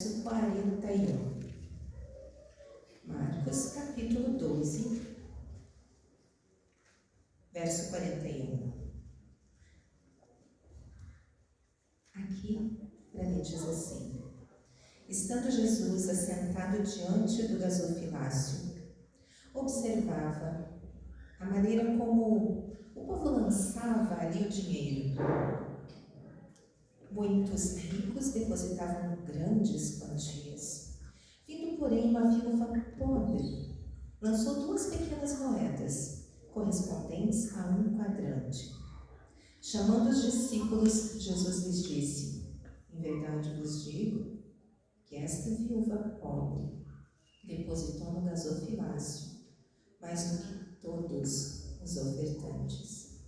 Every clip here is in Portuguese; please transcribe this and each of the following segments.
41. Marcos, capítulo 12, verso 41. Aqui, para mim, diz assim: estando Jesus assentado diante do gasofilácio, observava a maneira como o povo lançava ali o dinheiro. Muitos ricos depositavam grandes quantias. Vindo, porém, uma viúva pobre, lançou 2 pequenas moedas, correspondentes a 1 quadrante. Chamando os discípulos, Jesus lhes disse: em verdade vos digo que esta viúva pobre depositou no gasofilácio mais do que todos os ofertantes.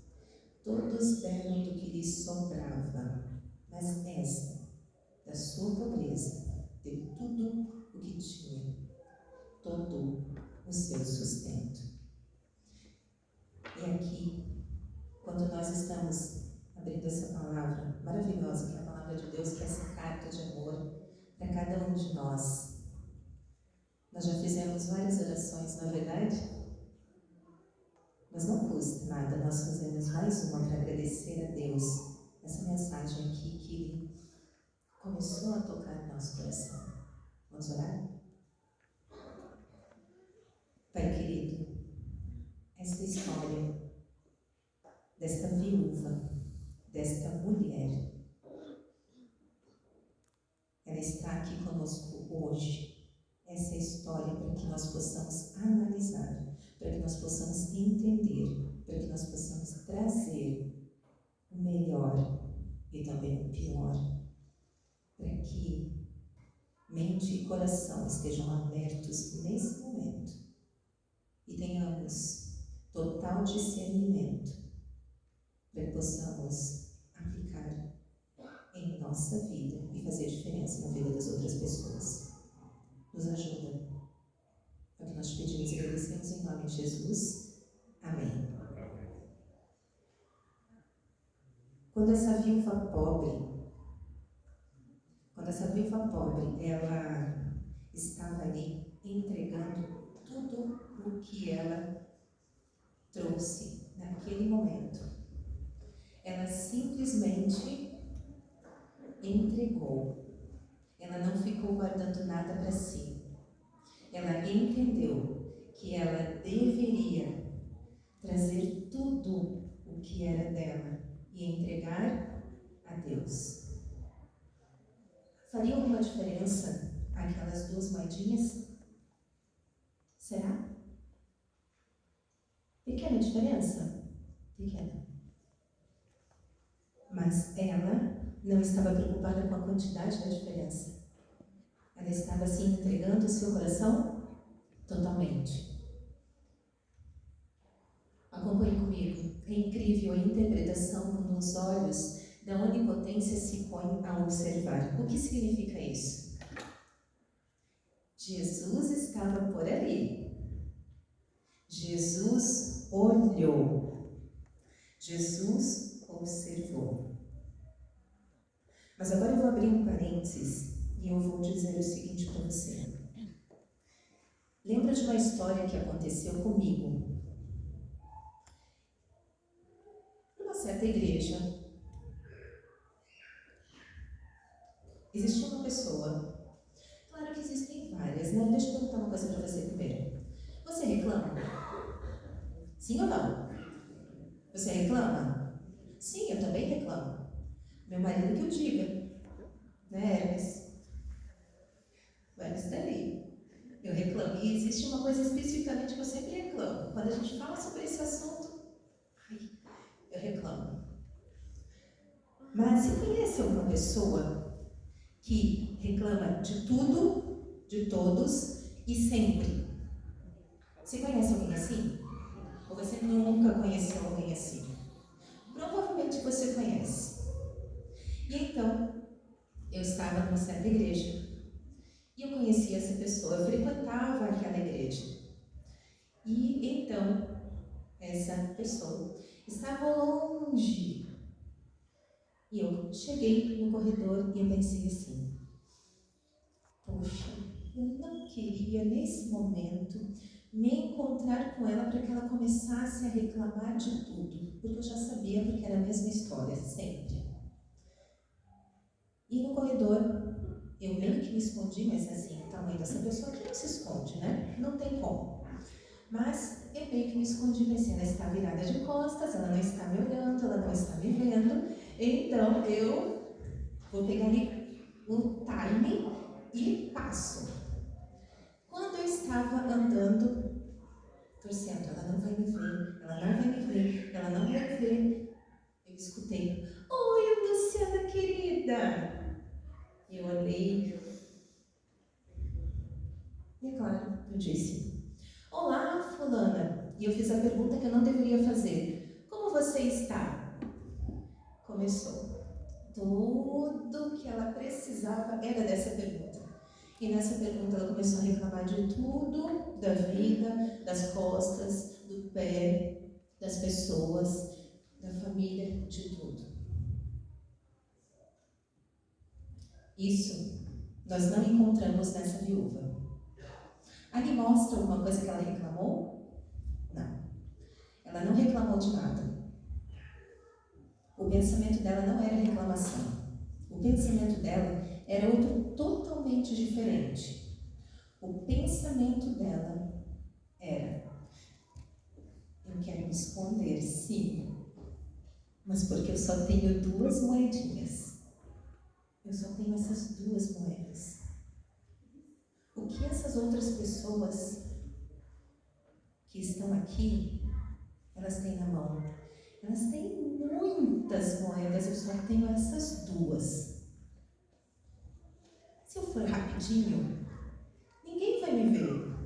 Todos deram do que lhes sobrava, mas esta, da sua pobreza, deu tudo o que tinha, todo o seu sustento. E aqui, quando nós estamos abrindo essa palavra maravilhosa, que é a palavra de Deus, que é essa carta de amor para cada um de nós, nós já fizemos várias orações, não é verdade? Mas não custa nada nós fazermos mais uma para agradecer a Deus essa mensagem aqui que começou a tocar no nosso coração. Vamos orar? Pai querido, esta história desta viúva, desta mulher, ela está aqui conosco hoje. Essa história para que nós possamos analisar, para que nós possamos entender, para que nós possamos trazer o melhor e também o pior, para que mente e coração estejam abertos nesse momento e tenhamos total discernimento para que possamos aplicar em nossa vida e fazer diferença na vida das outras pessoas. Nos ajuda. É o que nós te pedimos e agradecemos em nome de Jesus. Amém. Quando essa viúva pobre, ela estava ali entregando tudo o que ela trouxe naquele momento. Ela simplesmente entregou. Ela não ficou guardando nada para si. Ela entendeu que ela deveria trazer tudo o que era dela e entregar a Deus. Faria alguma diferença aquelas 2 moedinhas? Será? Pequena diferença? Pequena. Mas ela não estava preocupada com a quantidade da diferença. Ela estava assim entregando o seu coração totalmente. Acompanhe comigo. É incrível a interpretação quando os olhos da onipotência se põem a observar. O que significa isso? Jesus estava por ali. Jesus olhou. Jesus observou. Mas agora eu vou abrir um parênteses e eu vou dizer o seguinte para você. Lembra de uma história que aconteceu comigo? Numa certa igreja, existia uma pessoa. Claro que existem várias, né? Deixa eu perguntar uma coisa para você primeiro. Você reclama? Sim ou não? Você reclama? Sim, eu também reclamo. Meu marido que eu diga. Né, Hermes? O Hermes está ali. Eu reclamo. E existe uma coisa especificamente que eu sempre reclamo. Quando a gente fala sobre esse assunto, eu reclamo. Mas você conhece alguma pessoa que reclama de tudo, de todos e sempre? Você conhece alguém assim? Ou você nunca conheceu alguém assim? Provavelmente você conhece. E então, eu estava numa certa igreja e eu conhecia essa pessoa, eu frequentava aquela igreja. E então, essa pessoa estava longe. E eu cheguei no corredor e eu pensei assim: eu não queria, nesse momento, me encontrar com ela para que ela começasse a reclamar de tudo, porque eu já sabia, porque era a mesma história, sempre. E no corredor, eu meio que me escondi, mas assim, o tamanho dessa pessoa que não se esconde, né? Não tem como. Mas eu meio que me escondi, pensei, ela está virada de costas, ela não está me olhando, ela não está me vendo, então eu vou pegar ali o time e passo. Quando eu estava andando, torcendo, ela não vai me ver, ela não vai me ver, ela não vai ver, eu escutei, oi, Luciana querida. Eu olhei e, claro, eu disse, olá, fulana. E eu fiz a pergunta que eu não deveria fazer. Como você está? Começou. Tudo que ela precisava era dessa pergunta. E nessa pergunta ela começou a reclamar de tudo, da vida, das costas, do pé, das pessoas, da família, de tudo. Isso nós não encontramos nessa viúva. Ali mostra alguma coisa que ela reclamou? Não. Ela não reclamou de nada. O pensamento dela não era reclamação. O pensamento dela era outro totalmente diferente. O pensamento dela era: eu quero me esconder, sim, mas porque eu só tenho 2 moedinhas. Eu só tenho essas 2 moedas. O que essas outras pessoas que estão aqui, elas têm na mão? Elas têm muitas moedas, eu só tenho essas 2. Se eu for rapidinho, ninguém vai me ver.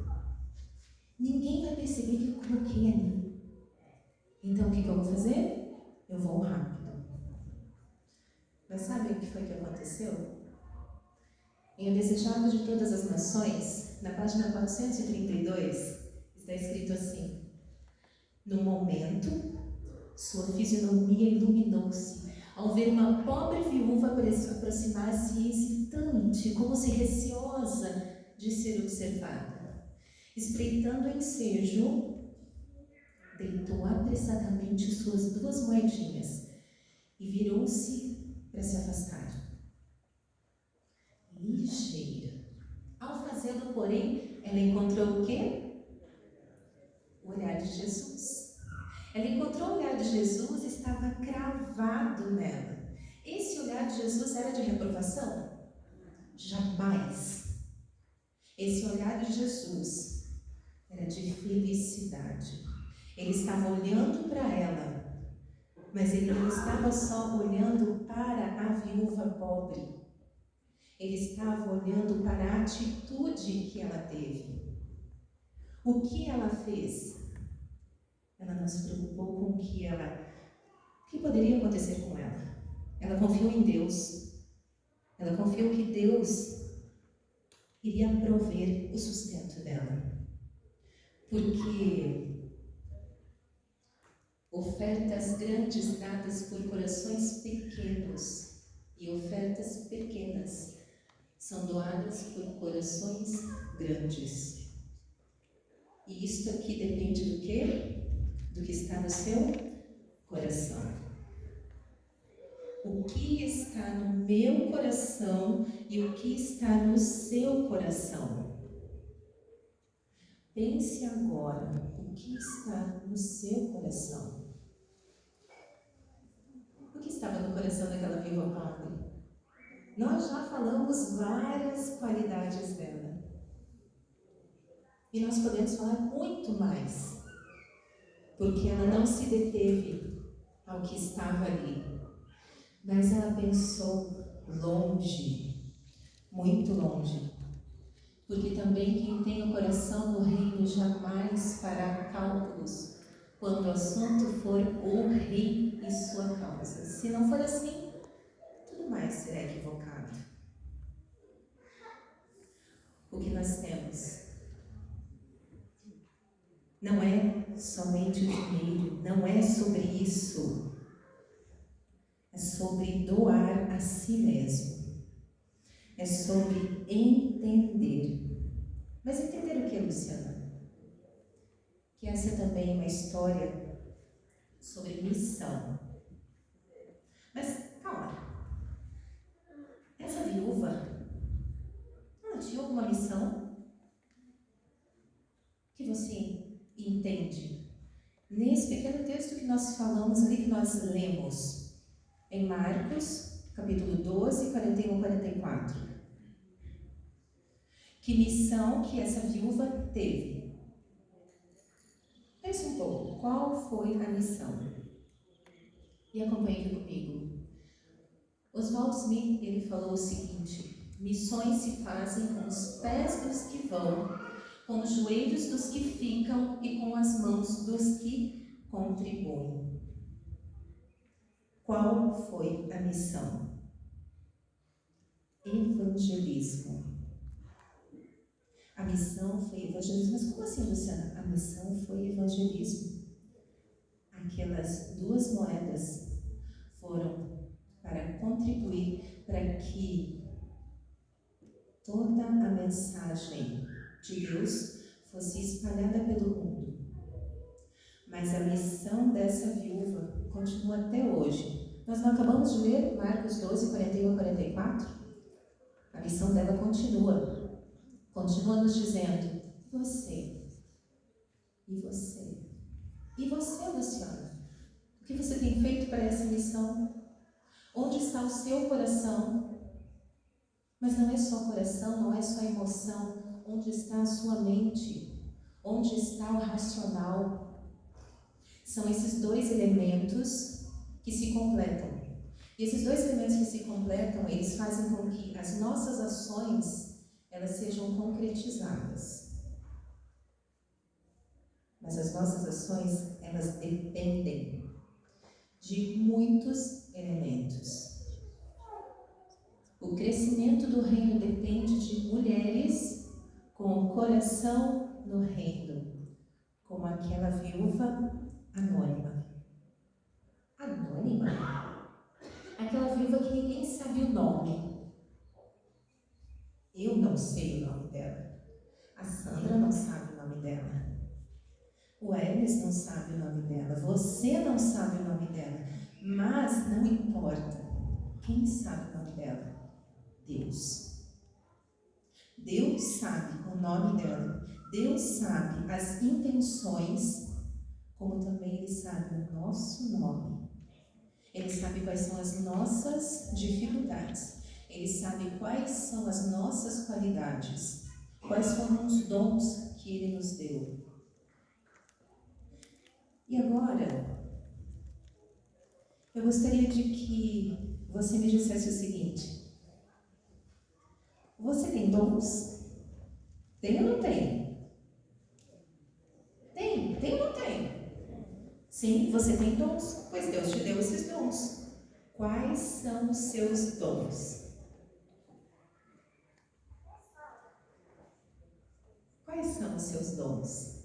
Ninguém vai perceber que eu coloquei ali. Então o que eu vou fazer? Eu vou rápido. Mas sabe o que foi que aconteceu? Em O Desejado de Todas as Nações, na página 432, está escrito assim: no momento, sua fisionomia iluminou-se ao ver uma pobre viúva aproximar-se hesitante, como se receosa de ser observada. Espreitando o ensejo, deitou apressadamente suas 2 moedinhas e virou-se para se afastar. Ligeira. Ao fazê-lo, porém, ela encontrou o quê? O olhar de Jesus. Ela encontrou o olhar de Jesus e estava cravado nela. Esse olhar de Jesus era de reprovação? Jamais. Esse olhar de Jesus era de felicidade. Ele estava olhando para ela, mas ele não estava só olhando para a viúva pobre. Ele estava olhando para a atitude que ela teve. O que ela fez? Ela não se preocupou com o que poderia acontecer com ela. Ela confiou em Deus. Ela confiou que Deus iria prover o sustento dela. Porque ofertas grandes dadas por corações pequenos e ofertas pequenas são doadas por corações grandes. E isto aqui depende do quê? Do que está no seu coração. O que está no meu coração e o que está no seu coração? Pense agora, o que está no seu coração? O que estava no coração daquela viúva pobre? Nós já falamos várias qualidades dela. E nós podemos falar muito mais, porque ela não se deteve ao que estava ali, mas ela pensou longe, muito longe, porque também quem tem o coração no reino jamais fará cálculos quando o assunto for o rei e sua causa. Se não for assim, tudo mais será equivocado. O que nós temos não é somente o dinheiro, não é sobre isso. É sobre doar a si mesmo. É sobre entender Luciana, que essa também é uma história sobre missão. Mas, calma. Essa viúva, ela tinha alguma missão? Que você entende nesse pequeno texto que nós falamos ali, que nós lemos em Marcos, capítulo 12, 41 e 44. Que missão que essa viúva teve? Pense um pouco, qual foi a missão? E acompanhe aqui comigo. Oswald Smith, ele falou o seguinte: missões se fazem com os pés dos que vão, com os joelhos dos que ficam e com as mãos dos que contribuem. Qual foi a missão? Evangelismo. A missão foi evangelismo. Mas como assim, Luciana? A missão foi evangelismo. Aquelas 2 moedas foram para contribuir para que toda a mensagem de Deus fosse espalhada pelo mundo. Mas a missão dessa viúva continua até hoje. Nós não acabamos de ler Marcos 12, 41 e 44? A missão dela continua. Continua nos dizendo: e você? E você? E você, Luciana? O que você tem feito para essa missão? Onde está o seu coração? Mas não é só coração, não é só emoção. Onde está a sua mente? Onde está o racional? São esses 2 elementos que se completam. E esses 2 elementos que se completam, eles fazem com que as nossas ações elas sejam concretizadas. Mas as nossas ações, elas dependem de muitos elementos. O crescimento do reino depende de mulheres com o coração no reino, como aquela viúva anônima. Anônima? Aquela viúva que ninguém sabe o nome. Eu não sei o nome dela. A Sandra não sabe o nome dela. O Hermes não sabe o nome dela. Você não sabe o nome dela. Mas não importa. Quem sabe o nome dela? Deus. Deus sabe o nome dela. Deus sabe as intenções, como também Ele sabe o nosso nome. Ele sabe quais são as nossas dificuldades. Ele sabe quais são as nossas qualidades, quais foram os dons que Ele nos deu. E agora, eu gostaria de que você me dissesse o seguinte: você tem dons? Tem ou não tem? Tem ou não tem? Sim, você tem dons, pois Deus te deu esses dons. Quais são os seus dons? Quais são os seus dons?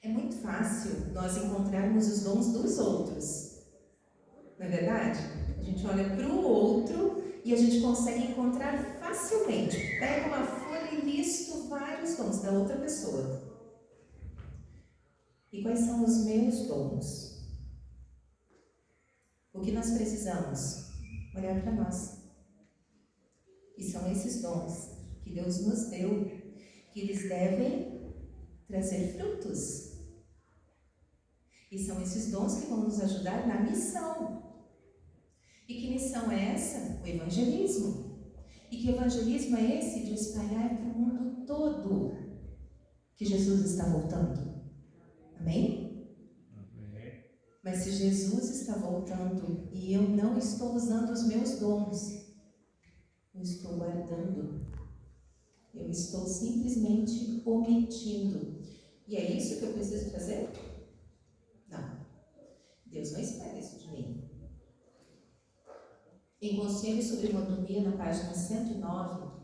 É muito fácil nós encontrarmos os dons dos outros, não é verdade? A gente olha para o outro e a gente consegue encontrar facilmente. Pega uma folha e lista vários dons da outra pessoa. E quais são os meus dons? O que nós precisamos? Olhar para nós. E são esses dons que Deus nos deu, que eles devem trazer frutos. E são esses dons que vão nos ajudar na missão. E que missão é essa? O evangelismo. E que evangelismo é esse? De espalhar para o mundo todo que Jesus está voltando. Amém? Amém. Mas se Jesus está voltando e eu não estou usando os meus dons, eu estou guardando. Eu estou simplesmente omitindo. E é isso que eu preciso fazer? Não. Deus não espera isso de mim. Em Conselho sobre Mordomia, na página 109,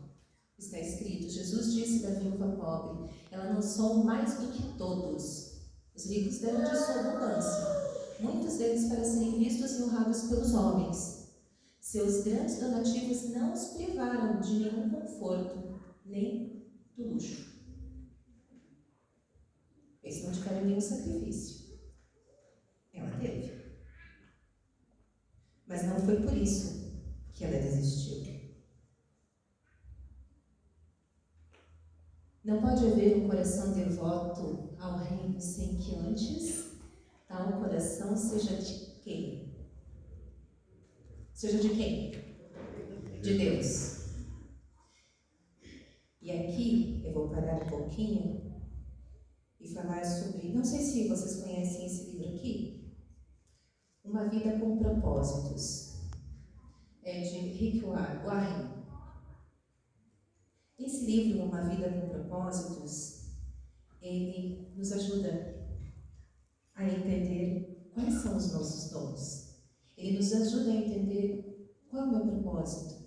está escrito: Jesus disse da viúva pobre: ela não sou mais do que todos. Os ricos deram de sua abundância, muitos deles para serem vistos e honrados pelos homens. Seus grandes donativos não os privaram de nenhum conforto, nem do luxo. Eles não tiveram nenhum sacrifício. Ela teve. Mas não foi por isso que ela desistiu. Não pode haver um coração devoto ao reino sem que antes tal coração seja de quem? Seja de quem? De Deus. E aqui eu vou parar um pouquinho e falar sobre, não sei se vocês conhecem esse livro aqui, Uma Vida com Propósitos. É de Rick Warren. Esse livro, Uma Vida com Propósitos, ele nos ajuda a entender quais são os nossos dons. Ele nos ajuda a entender qual é o meu propósito.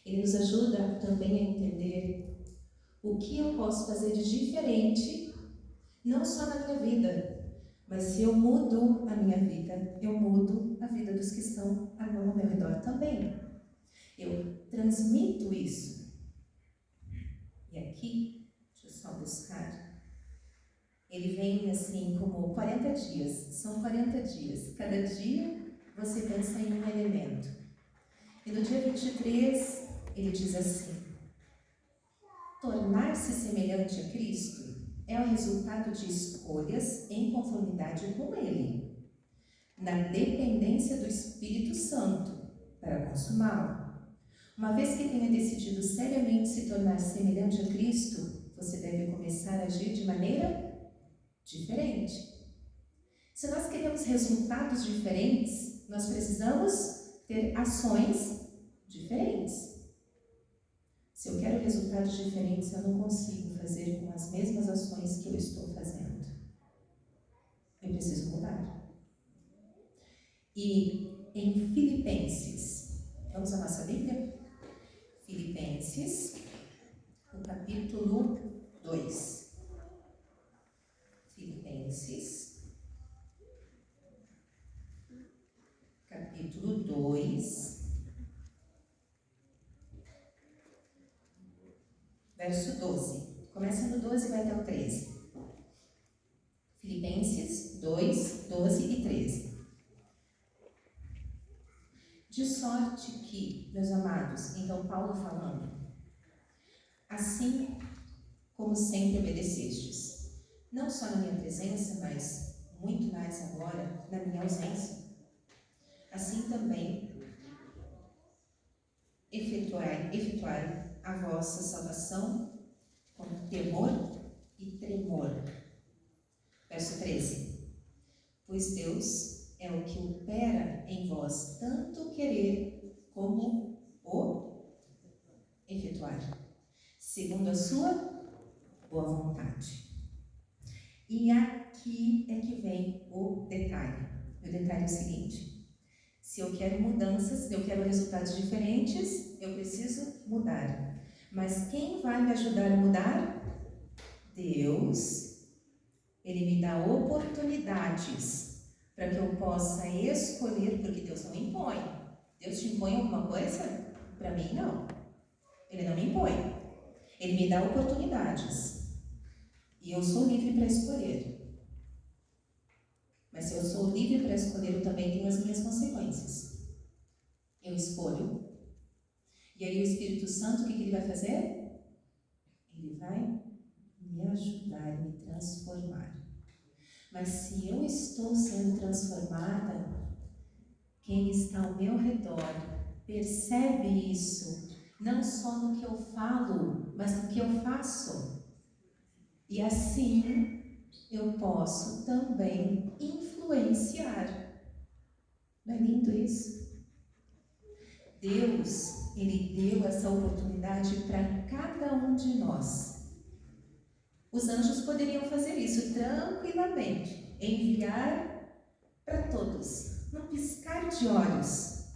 Ele nos ajuda também a entender o que eu posso fazer de diferente, não só na minha vida, mas se eu mudo a minha vida, eu mudo a vida dos que estão ao meu redor também. Eu transmito isso. E aqui, deixa eu só buscar, ele vem assim como 40 dias, são 40 dias. Cada dia você pensa em um elemento. E no dia 23, ele diz assim: tornar-se semelhante a Cristo é o resultado de escolhas em conformidade com Ele, na dependência do Espírito Santo para consumá-lo. Uma vez que tenha decidido seriamente se tornar semelhante a Cristo, você deve começar a agir de maneira diferente. Se nós queremos resultados diferentes, nós precisamos ter ações diferentes. Se eu quero resultados diferentes, eu não consigo fazer com as mesmas ações que eu estou fazendo. Eu preciso mudar. E em Filipenses, vamos à nossa Bíblia? Filipenses, o capítulo 2. Filipenses, capítulo 2, verso 12. Começa no 12 e vai até o 13. Filipenses 2, 12 e 13. De sorte que, meus amados, então Paulo falando, assim como sempre obedecestes, não só na minha presença, mas muito mais agora na minha ausência, assim também efetuai a vossa salvação com temor e tremor. Verso 13. Pois Deus é o que opera em vós tanto querer como o efetuar, segundo a sua boa vontade. E aqui é que vem o detalhe. O detalhe é o seguinte: se eu quero mudanças, se eu quero resultados diferentes, eu preciso mudar. Mas quem vai me ajudar a mudar? Deus. Ele me dá oportunidades para que eu possa escolher, porque Deus não impõe. Deus te impõe alguma coisa? Para mim, não. Ele não me impõe. Ele me dá oportunidades. E eu sou livre para escolher. Mas se eu sou livre para escolher, eu também tenho as minhas consequências. Eu escolho. E aí o Espírito Santo, o que ele vai fazer? Ele vai me ajudar, me transformar. Mas se eu estou sendo transformada, quem está ao meu redor percebe isso, não só no que eu falo, mas no que eu faço. E assim eu posso também influenciar. Não é lindo isso? Deus, Ele deu essa oportunidade para cada um de nós. Os anjos poderiam fazer isso tranquilamente, enviar para todos, num piscar de olhos,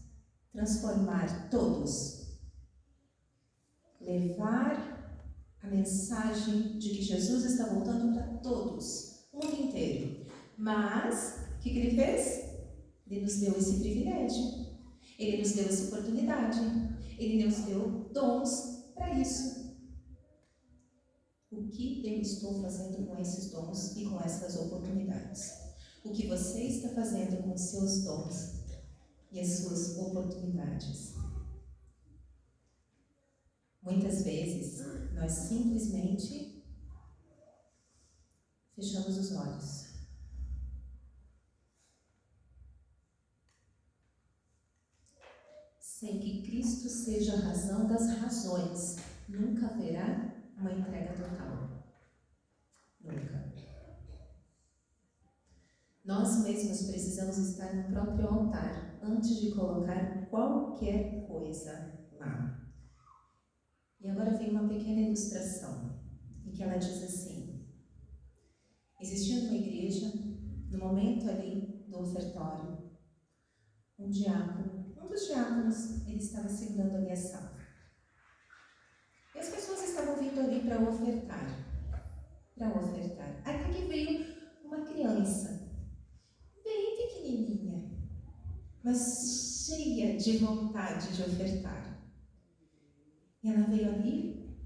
transformar todos, levar a mensagem de que Jesus está voltando para todos, o mundo inteiro. Mas, o que ele fez? Ele nos deu esse privilégio, ele nos deu essa oportunidade, ele nos deu dons para isso. O O que eu estou fazendo com esses dons e com essas oportunidades? O que você está fazendo com os seus dons e as suas oportunidades? Muitas vezes, nós simplesmente fechamos os olhos. Sem que Cristo seja a razão das razões, nunca haverá uma entrega total. Nunca. Nós mesmos precisamos estar no próprio altar antes de colocar qualquer coisa lá. E agora vem uma pequena ilustração, em que ela diz assim: existia numa igreja, no momento ali do ofertório, um diácono. Um dos diáconos, ele estava segurando ali a salva. E as pessoas estavam vindo ali para ofertar. Até que veio uma criança, bem pequenininha, mas cheia de vontade de ofertar. E ela veio ali,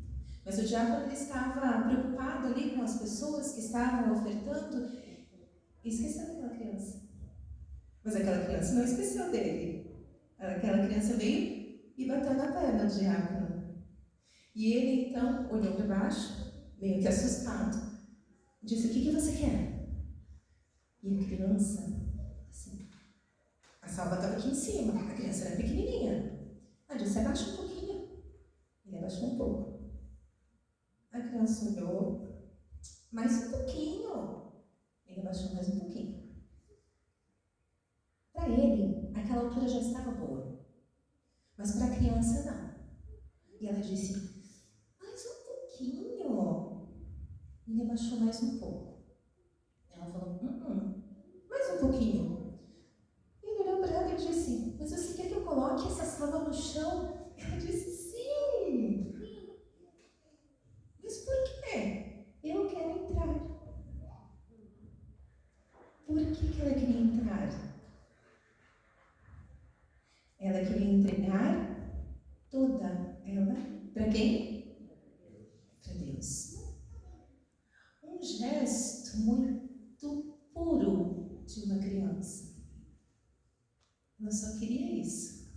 mas o diácono ele estava preocupado ali com as pessoas que estavam ofertando e esqueceu daquela criança. Mas aquela criança não esqueceu dele. Aquela criança veio e bateu na perna do diácono. E ele então olhou para baixo, meio que assustado, disse: o que você quer? E a criança, assim, a salva estava aqui em cima, a criança era pequenininha. Ela disse: abaixa um pouquinho. Ele abaixou um pouco. A criança olhou, mais um pouquinho. Ele abaixou mais um pouquinho. Para ele, aquela altura já estava boa, mas para a criança não. E ela disse: mais um pouquinho. Ele abaixou mais um pouco. Ela falou: mais um pouquinho. E ele olhou para ela e disse: mas você quer que eu coloque essa salva no chão? Ela disse: sim. Mas por quê? Eu quero entrar. Por que ela queria entrar? Ela queria entregar toda ela para quem? Para Deus. Um gesto muito puro de uma criança. Ela só queria isso.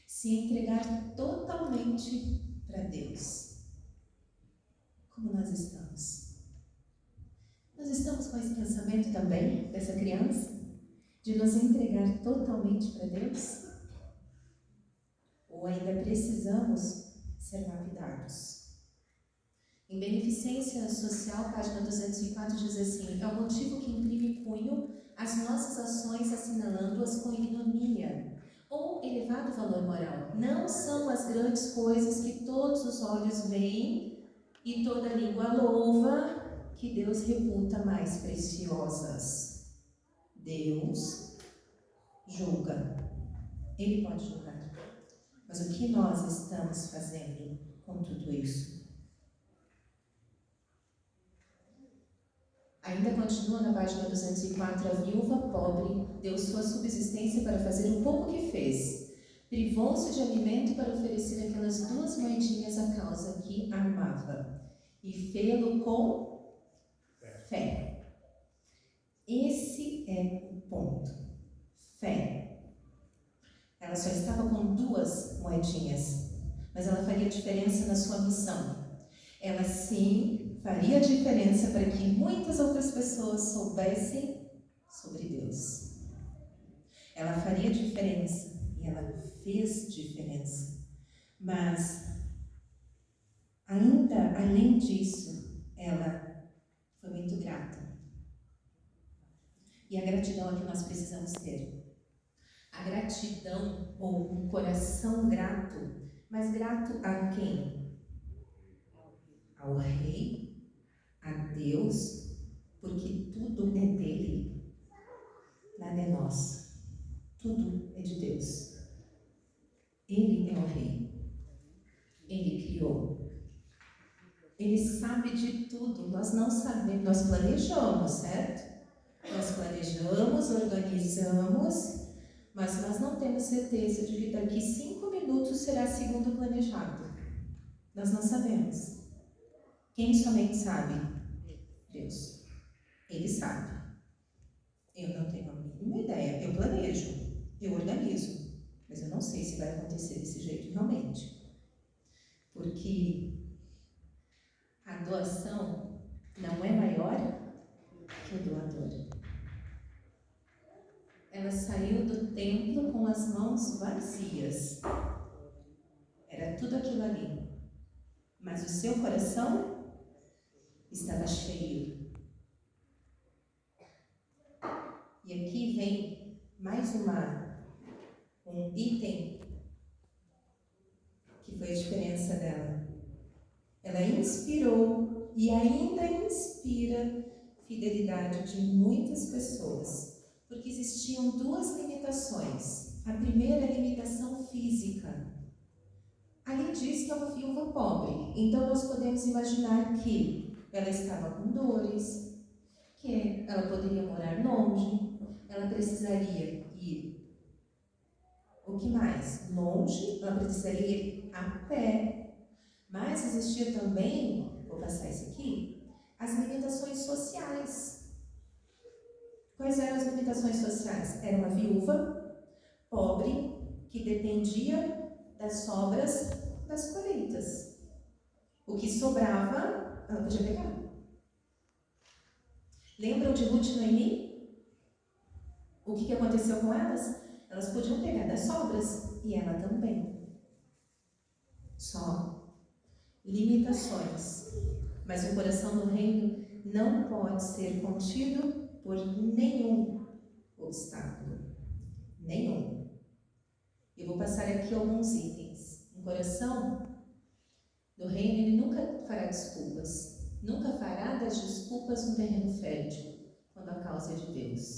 Se entregar totalmente para Deus. Como nós estamos? Nós estamos com esse pensamento também, dessa criança, de nos entregar totalmente para Deus? Ou ainda precisamos ser lapidados? Em Beneficência Social, página 204, diz assim: é o motivo que imprime cunho às nossas ações, assinalando-as com ignomínia ou elevado valor moral. Não são as grandes coisas que todos os olhos veem e toda língua louva que Deus reputa mais preciosas. Deus julga. Ele pode julgar. Mas o que nós estamos fazendo com tudo isso? Ainda continua na página 204, a viúva pobre deu sua subsistência para fazer o pouco que fez. Privou-se de alimento para oferecer aquelas 2 moedinhas à causa que amava. E fê-lo com fé. Esse é o ponto. Fé. Ela só estava com 2 moedinhas, mas ela faria diferença na sua missão. Ela sim faria diferença para que muitas outras pessoas soubessem sobre Deus. Ela faria diferença e ela fez diferença. Mas, ainda além disso, ela foi muito grata. E a gratidão é que nós precisamos ter. A gratidão ou um coração grato, mas grato a quem? Ao Rei, a Deus, porque tudo é dele, nada é nosso, tudo é de Deus. Ele é o Rei, ele criou, ele sabe de tudo. Nós não sabemos, nós planejamos, certo? Nós planejamos, organizamos, mas nós não temos certeza de que daqui 5 minutos será segundo o planejado. Nós não sabemos. Quem somente sabe? Deus. Ele sabe. Eu não tenho a mínima ideia. Eu planejo, eu organizo, mas eu não sei se vai acontecer desse jeito realmente. Porque a doação não é maior que o doador. Ela saiu do templo com as mãos vazias. Era tudo aquilo ali. Mas o seu coração estava cheio. E aqui vem mais um item que foi a diferença dela. Ela inspirou e ainda inspira fidelidade de muitas pessoas, porque existiam duas limitações. A primeira é a limitação física. Ali diz que é uma viúva pobre, então nós podemos imaginar que ela estava com dores, que ela poderia morar longe, ela precisaria ir. O que mais? Longe, ela precisaria ir a pé. Mas existia também, vou passar isso aqui, as limitações sociais. Quais eram as limitações sociais? Era uma viúva pobre que dependia das sobras das colheitas. O que sobrava, ela podia pegar. Lembram de Ruth e Noemi? O que aconteceu com elas? Elas podiam pegar das sobras e ela também. Só limitações. Mas o coração do reino não pode ser contido por nenhum obstáculo. Nenhum. Eu vou passar aqui alguns itens. Um coração do reino, ele nunca fará desculpas. Nunca fará das desculpas um terreno fértil, quando a causa é de Deus.